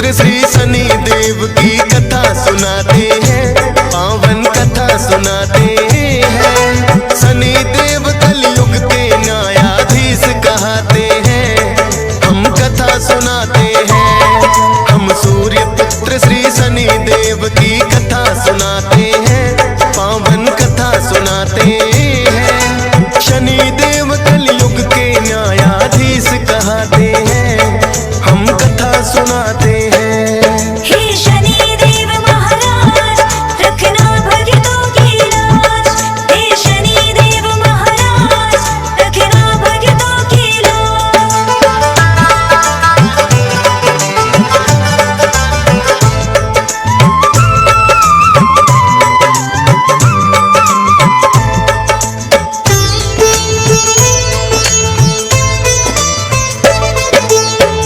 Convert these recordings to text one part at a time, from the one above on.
पुत्र श्री शनि देव की कथा सुनाते हैं, पावन कथा सुनाते हैं। शनि देव कलयुग के न्यायाधीश कहते हैं, हम कथा सुनाते हैं। हम सूर्य पुत्र श्री शनि देव की कथा सुनाते हैं, पावन कथा सुनाते हैं। शनि देव कलयुग के न्यायाधीश कहते हैं, हम कथा सुनाते हैं। हे शनि देव महाराज, रखना भक्तों की लाज। हे शनि देव महाराज, रखना भक्तों की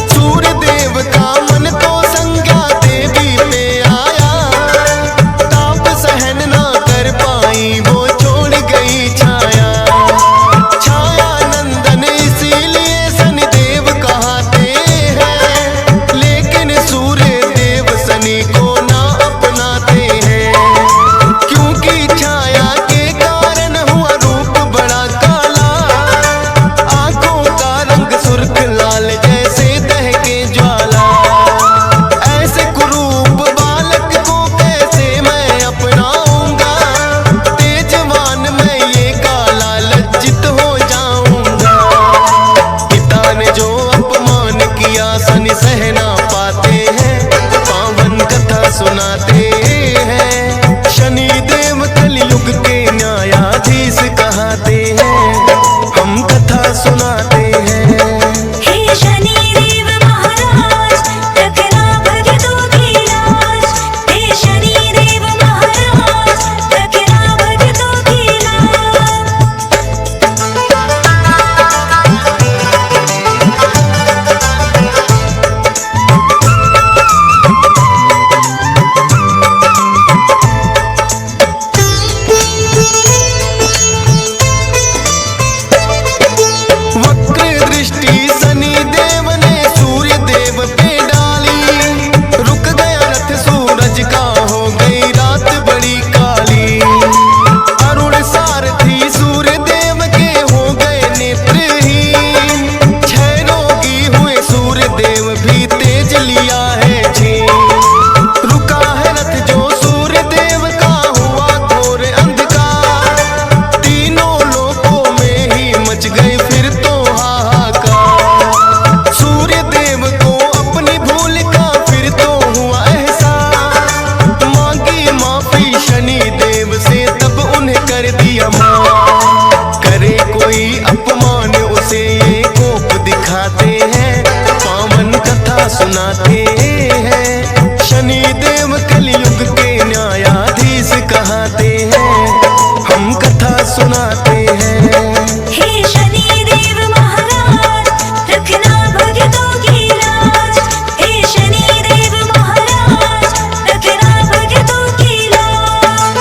सूर्य देव का मन तो संज्ञा देवी पे आया, ताप सहन ना कर पाई वो छोड़ गई छाया। छाया नंदन इसीलिए शनि देव कहते हैं, लेकिन सूर्य देव शनि को ना अपनाते हैं। क्योंकि छाया के कारण हुआ रूप बड़ा काला, आंखों का रंग सुर्ख लाल जैसे दहके ज्वाला। ऐसे कुरूप बालक को कैसे मैं अपनाऊंगा, तेजवान मैं ये काला लज्जित हो जाऊंगा। पिता ने जो अपमान किया शनि सह ना पाते हैं, पावन कथा सुनाते हैं। शनि देव कलयुग के न्यायाधीश कहते हैं, हम कथा सुनाते हैं। हे शनि देव महाराज, रखना भक्तों की लाज। हे शनि देव महाराज, रखना भक्तों की लाज। वक्र दृष्टि शनि देव ने सूर्य देव पे डाली, रुक गया रथ सूरज का, हो गई रात बड़ी काली। अरुण सारथी सूर्य देव के हो गए नेत्रहीन, छह रोगी हुए सूर्य देव भी तेज लिया है छीन। रुका है रथ जो सूर्य देव का, हुआ घोर अंधकार। तीनों लोकों में ही मच गए फिर तो हाहाकार। सूर्य देव को अपनी भूल का फिर तो हुआ एहसास, मांगी माफी शनि देव से तब उन्हें कर दिया माफ। करे कोई अपमान उसे ये कोप दिखाते हैं, पावन कथा सुनाते हैं। शनि देव कलयुग के न्यायाधीश कहते हैं, हम कथा सुनाते हैं। हे शनि देव महाराज, रखना भक्तों की लाज। हे शनि देव महाराज, रखना भक्तों की लाज।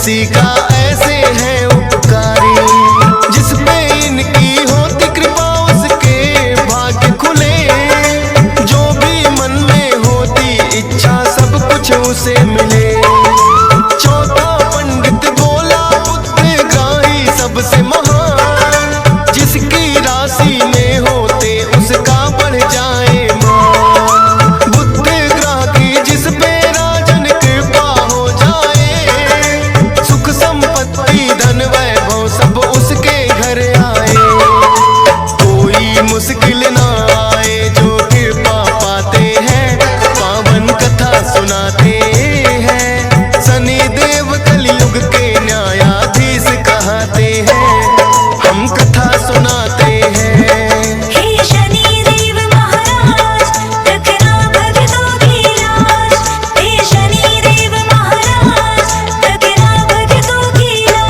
किसी का ऐसे है उपकारी। जिस पे इनकी होती कृपा उसके भाग्य खुले, जो भी मन में होती इच्छा सब कुछ उसे मिले। चौथा पंडित बोला बुद्धिग्राही सबसे महान, जिसकी राशि में होते उसका बढ़ जाए मान। बुद्धिग्राह की जिस पे राजन कृपा हो जाए, सुख संपत्ति धन वैभव सब उसके घर आए। कोई मुश्किल ना आए जो कृपा पाते हैं, पावन कथा सुनाते हैं। शनिदेव कलयुग के न्यायाधीश कहते हैं, हम कथा सुनाते हैं। हे शनिदेव महाराज रखना भक्तों की लाज। हे शनिदेव महाराज रखना भक्तों की लाज।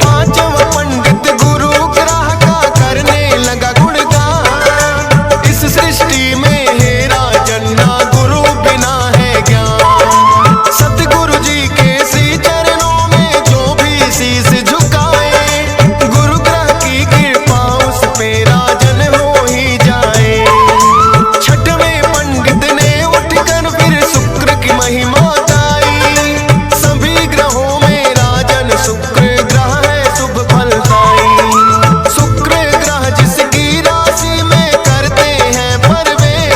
पांचवा पंडित गुरु ग्रह का करने लगा गुणगान। इस सृष्टि में है राजन ना गुरु बिना है ज्ञान। सतगुरु जी के श्री चरणों में जो भी शीश झुकाए, गुरु ग्रह की कृपा उस पे राजन हो ही जाए। छठवें पंडित ने उठकर फिर शुक्र की महिमा गाई। सभी ग्रहों में राजन शुक्र ग्रह है शुभ फलदायी। शुक्र ग्रह जिसकी राशि में करते हैं प्रवेश,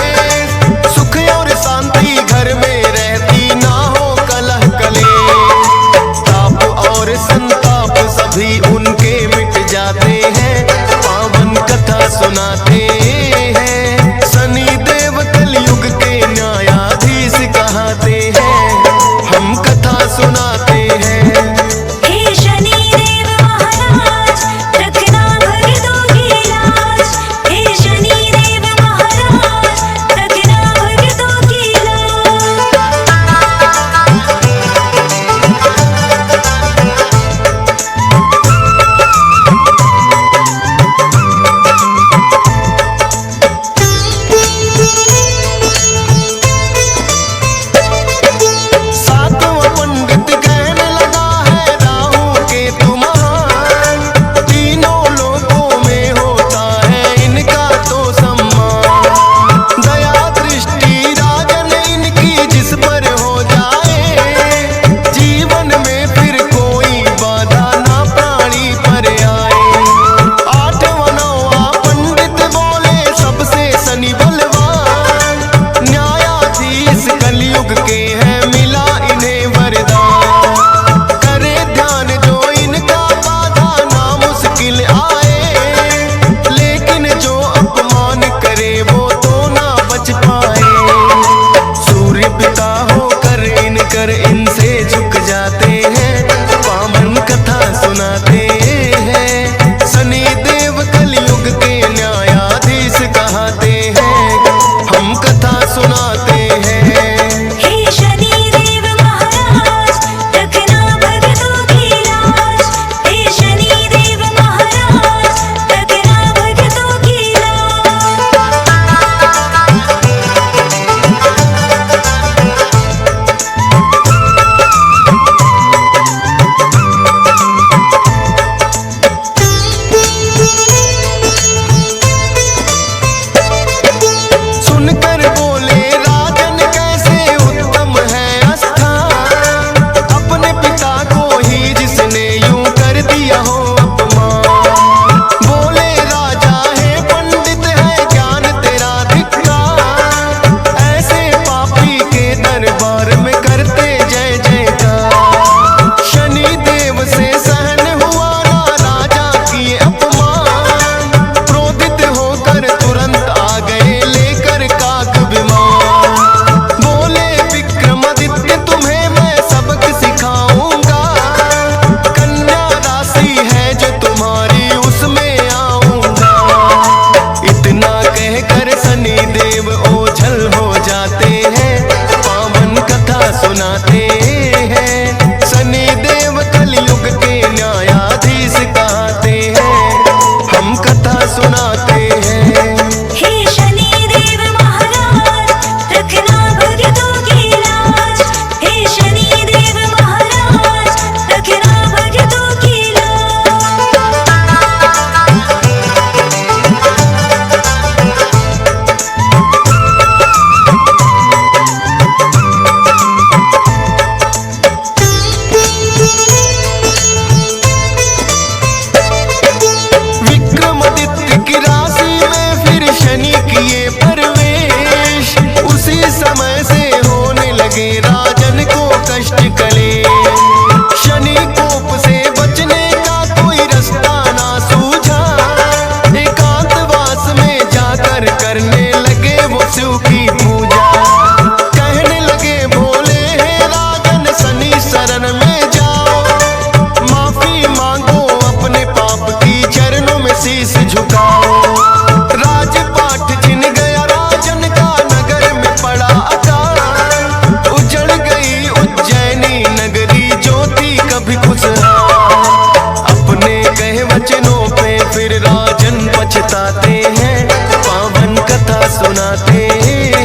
सुनाते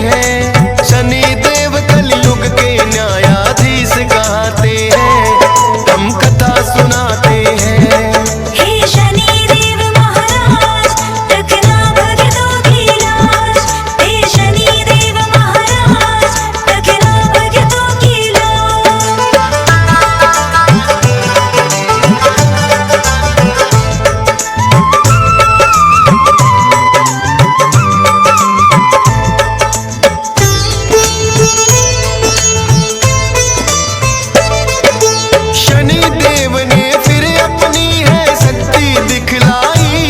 हैं। शनि देव कलयुग के न्यायाधीश कहते हैं, हम कथा सुनाते हैं। हे शनि देव महाराज रखना भक्तों की लाज। हे शनि देव महाराज रखना भक्तों की लाज। शनि देव ने फिर अपनी है शक्ति दिखलाई,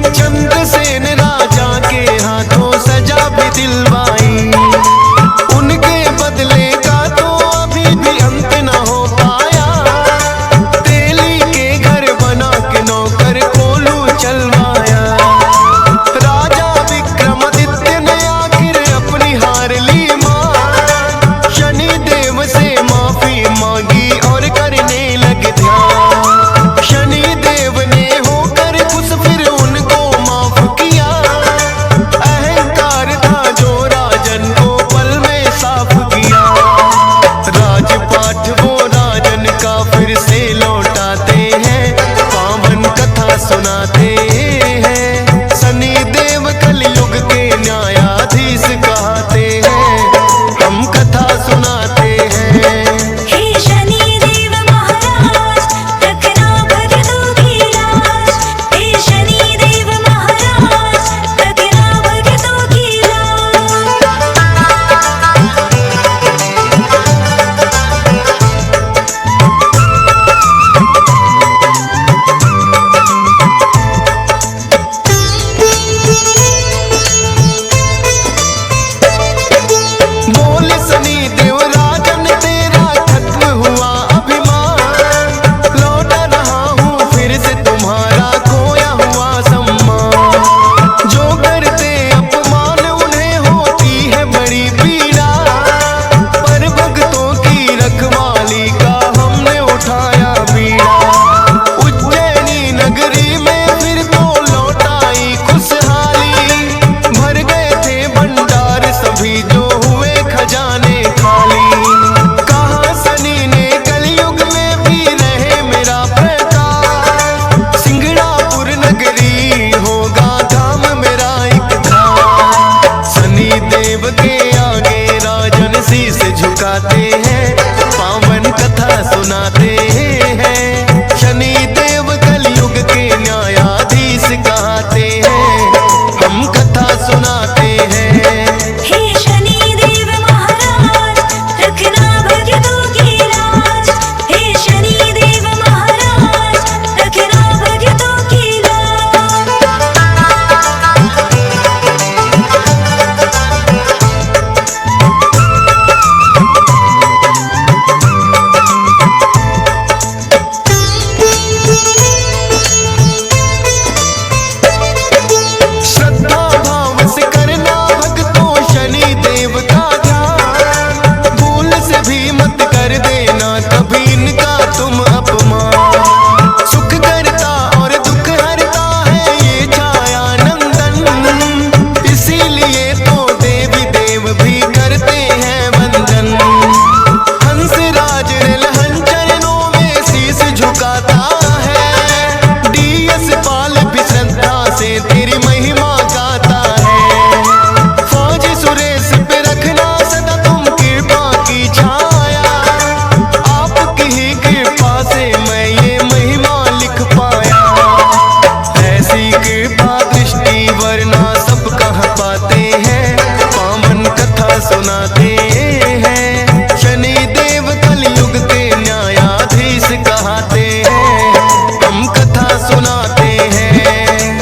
चंद्रसेन राजा के हाथों सजा भी दिलवाई। उनके बदले का तो अभी भी अंत न हो पाया, तेली के घर बना के नौकर कोलू चलवाया। राजा विक्रमादित्य ने आखिर अपनी हार ली मां, शनि देव से माफी मांगी और करने लगे ध्यान। शनि देव ने होकर खुश फिर उनको माफ किया, अहंकार था जो राजन को पल में साफ किया। राजपाठ वो राजन का फिर से लौटाते हैं, पावन कथा सुनाते हैं। शनि देव कलयुग के न्यायाधीश कहते हैं, हम कथा सुनाते हैं। हे शनि देव महाराज रखना भक्तों की लाज। हे शनि देव महाराज रखना भक्तों की लाज। बोल शनि देव राजन तेरा खत्म हुआ अभिमान, लौटा रहा हूँ फिर से तुम्हारा खोया हुआ सम्मान। जो करते अपमान उन्हें होती है बड़ी पीड़ा, पर भक्तों की रखवाली का हमने उठाया बीड़ा। उज्जैनी नगरी में फिर तो लौटाई खुशहाली, भर गए थे भंडार सभी जो हुए खजाने खाली। कहा शनि ने कलयुग में भी रहे मेरा प्रताप, सिंगड़ापुर नगरी होगा धाम मेरा एक धाम। शनि देव के आगे राजन शीश झुकाते हैं, पावन कथा सुनाते हैं। शनि देव कलयुग के न्यायाधीश कहते हैं, हम कथा सुनाते हैं। हे शनि देव महाराज रखना भक्तों की लाज। हे शनि देव महाराज रखना भक्तों की लाज। श्रद्धा भाव से करना भक्तों शनि देव का ध्यान, भूल से भी मत कर देना कभी इनका तुम अपमान। सुख करता और दुख हरता है ये छाया नंदन, इसीलिए तो देवी देव भी करते हैं वंदन। हंस राज लहन चरणों में शीश झुकाता है, डीएस पाल भी श्रद्धा से तेरी महिमा गाता है। फौज सुरेश पे रखना सदा तुम कृपा की छाया, आपकी ही कृपा से मैं ये महिमा लिख पाया। ऐसी कृपा दृष्टि वरना सब कह पाते हैं, पावन कथा सुनाते हैं। शनि देव कलयुग के न्यायाधीश कहते हैं, हम कथा सुनाते हैं।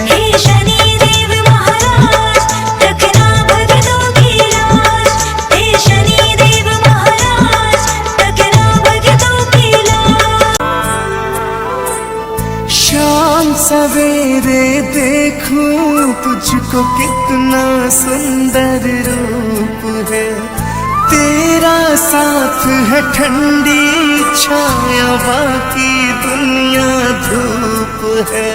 हे शनि देव महाराज रखना भक्तों की लाज। हे शनि देव महाराज रखना भक्तों की लाज। शाम सवेरे देखूं तुझको कितना सुंदर रूप है, तेरा साथ है ठंडी छाया, बाकी दुनिया धूप है।